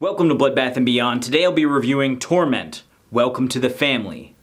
Welcome to Bloodbath and Beyond. Today I'll be reviewing Torment. Welcome to the family.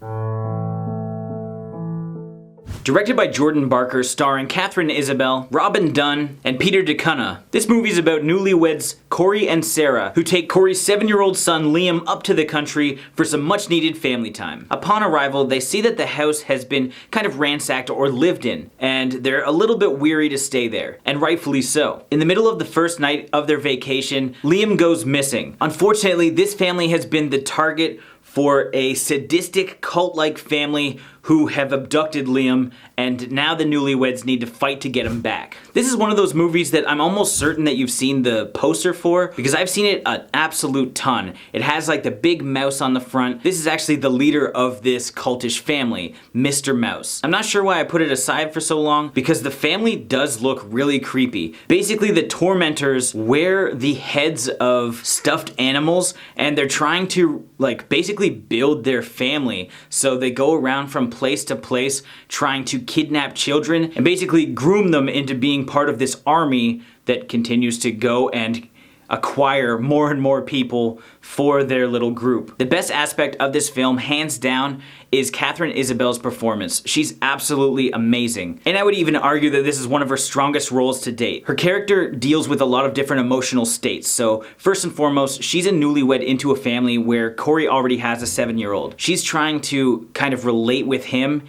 Directed by Jordan Barker, starring Katharine Isabelle, Dunne, and Peter DaCunha. This movie is about newlyweds Corey and Sarah, who take Corey's 7-year-old son Liam up to the country for some much-needed family time. Upon arrival, they see that the house has been kind of ransacked or lived in, and they're a little bit weary to stay there, and rightfully so. In the middle of the first night of their vacation, Liam goes missing. Unfortunately, this family has been the target for a sadistic cult-like family who have abducted Liam, and now the newlyweds need to fight to get him back. This is one of those movies that I'm almost certain that you've seen the poster for, because I've seen it an absolute ton. It has like the big mouse on the front. This is actually the leader of this cultish family, Mr. Mouse. I'm not sure why I put it aside for so long, because the family does look really creepy. Basically, the tormentors wear the heads of stuffed animals, and they're trying to basically build their family. So they go around from place to place trying to kidnap children and basically groom them into being part of this army that continues to go and acquire more and more people for their little group. The best aspect of this film, hands down, is Katharine Isabelle's performance. She's absolutely amazing. And I would even argue that this is one of her strongest roles to date. Her character deals with a lot of different emotional states. So first and foremost, she's a newlywed into a family where Corey already has a 7-year-old. She's trying to kind of relate with him,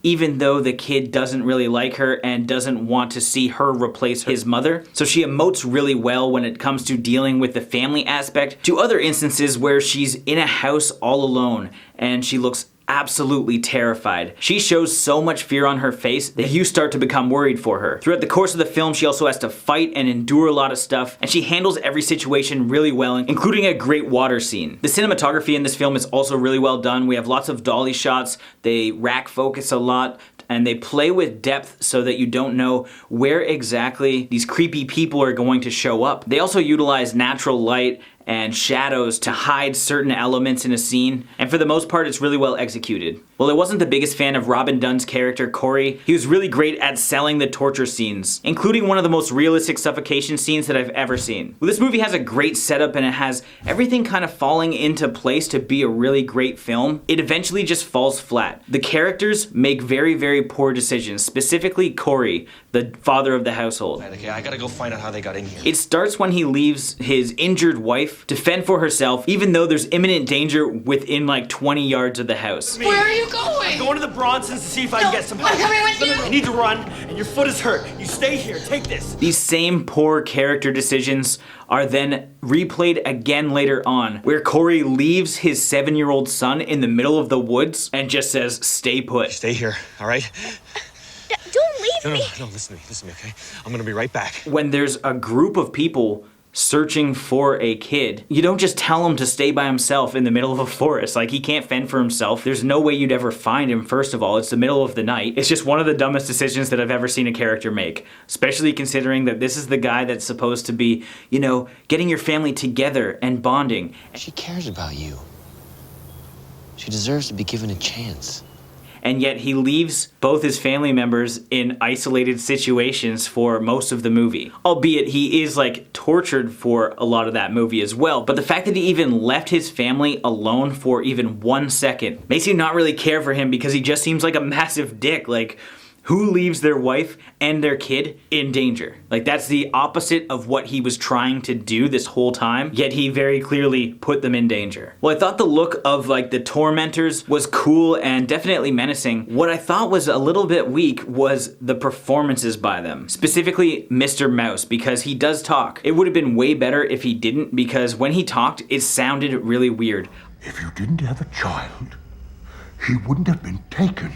even though the kid doesn't really like her and doesn't want to see her replace his mother. So she emotes really well when it comes to dealing with the family aspect, to other instances where she's in a house all alone and she looks absolutely terrified. She shows so much fear on her face that you start to become worried for her. Throughout the course of the film, she also has to fight and endure a lot of stuff, and she handles every situation really well, including a great water scene. The cinematography in this film is also really well done. We have lots of dolly shots, they rack focus a lot, and they play with depth so that you don't know where exactly these creepy people are going to show up. They also utilize natural light and shadows to hide certain elements in a scene, and for the most part it's really well executed. While I wasn't the biggest fan of Dunne's character, Corey, he was really great at selling the torture scenes, including one of the most realistic suffocation scenes that I've ever seen. Well, this movie has a great setup and it has everything kind of falling into place to be a really great film. It eventually just falls flat. The characters make very, very poor decisions, specifically Corey, the father of the household. Okay, I gotta go find out how they got in here. It starts when he leaves his injured wife to fend for herself, even though there's imminent danger within like 20 yards of the house. Where are you going? I'm going to the Bronsons to see if I can get some help. I'm coming with you. I need to run, and your foot is hurt. You stay here, take this. These same poor character decisions are then replayed again later on, where Corey leaves his 7-year-old son in the middle of the woods and just says, "Stay put." Stay here, all right? Don't leave me. No, listen to me, okay? I'm gonna be right back. When there's a group of people searching for a kid, you don't just tell him to stay by himself in the middle of a forest. Like, he can't fend for himself. There's no way you'd ever find him, first of all. It's the middle of the night. It's just one of the dumbest decisions that I've ever seen a character make, especially considering that this is the guy that's supposed to be, you know, getting your family together and bonding. She cares about you. She deserves to be given a chance. And yet he leaves both his family members in isolated situations for most of the movie. Albeit he is like tortured for a lot of that movie as well, but the fact that he even left his family alone for even 1 second makes you not really care for him, because he just seems like a massive dick. Like, who leaves their wife and their kid in danger? Like, that's the opposite of what he was trying to do this whole time, yet he very clearly put them in danger. Well, I thought the look of like the tormentors was cool and definitely menacing. What I thought was a little bit weak was the performances by them, specifically Mr. Mouse, because he does talk. It would have been way better if he didn't, because when he talked, it sounded really weird. If you didn't have a child, he wouldn't have been taken.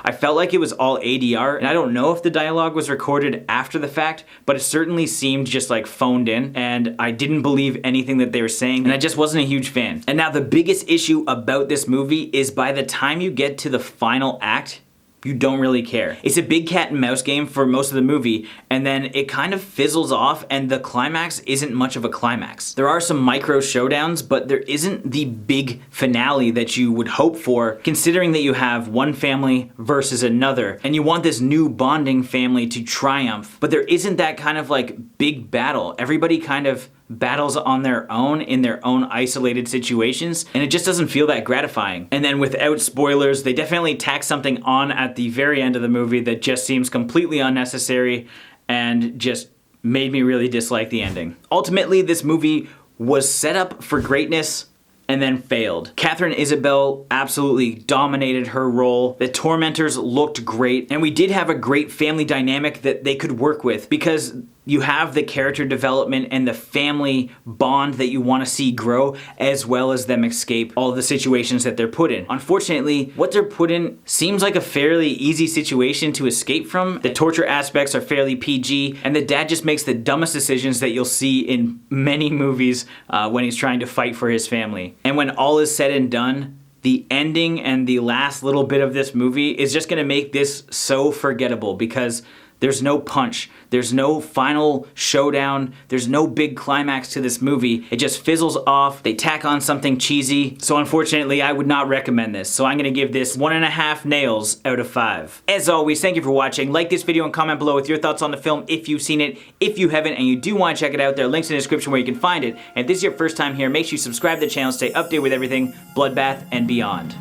I felt like it was all ADR, and I don't know if the dialogue was recorded after the fact, but it certainly seemed just like phoned in, and I didn't believe anything that they were saying, and I just wasn't a huge fan. And now the biggest issue about this movie is by the time you get to the final act, you don't really care. It's a big cat and mouse game for most of the movie, and then it kind of fizzles off, and the climax isn't much of a climax. There are some micro showdowns, but there isn't the big finale that you would hope for, considering that you have one family versus another, and you want this new bonding family to triumph, but there isn't that kind of like big battle. Everybody kind of battles on their own in their own isolated situations, and it just doesn't feel that gratifying. And then without spoilers, they definitely tack something on at the very end of the movie that just seems completely unnecessary and just made me really dislike the ending. Ultimately, this movie was set up for greatness and then failed. Katharine Isabelle absolutely dominated her role. The tormentors looked great, and we did have a great family dynamic that they could work with, because you have the character development and the family bond that you want to see grow, as well as them escape all of the situations that they're put in. Unfortunately, what they're put in seems like a fairly easy situation to escape from. The torture aspects are fairly PG, and the dad just makes the dumbest decisions that you'll see in many movies when he's trying to fight for his family. And when all is said and done, the ending and the last little bit of this movie is just gonna make this so forgettable, because there's no punch, there's no final showdown, there's no big climax to this movie. It just fizzles off, they tack on something cheesy. So unfortunately, I would not recommend this. So I'm gonna give this 1.5 nails out of 5. As always, thank you for watching. Like this video and comment below with your thoughts on the film if you've seen it. If you haven't and you do wanna check it out, there are links in the description where you can find it. And if this is your first time here, make sure you subscribe to the channel, stay updated with everything Bloodbath and beyond.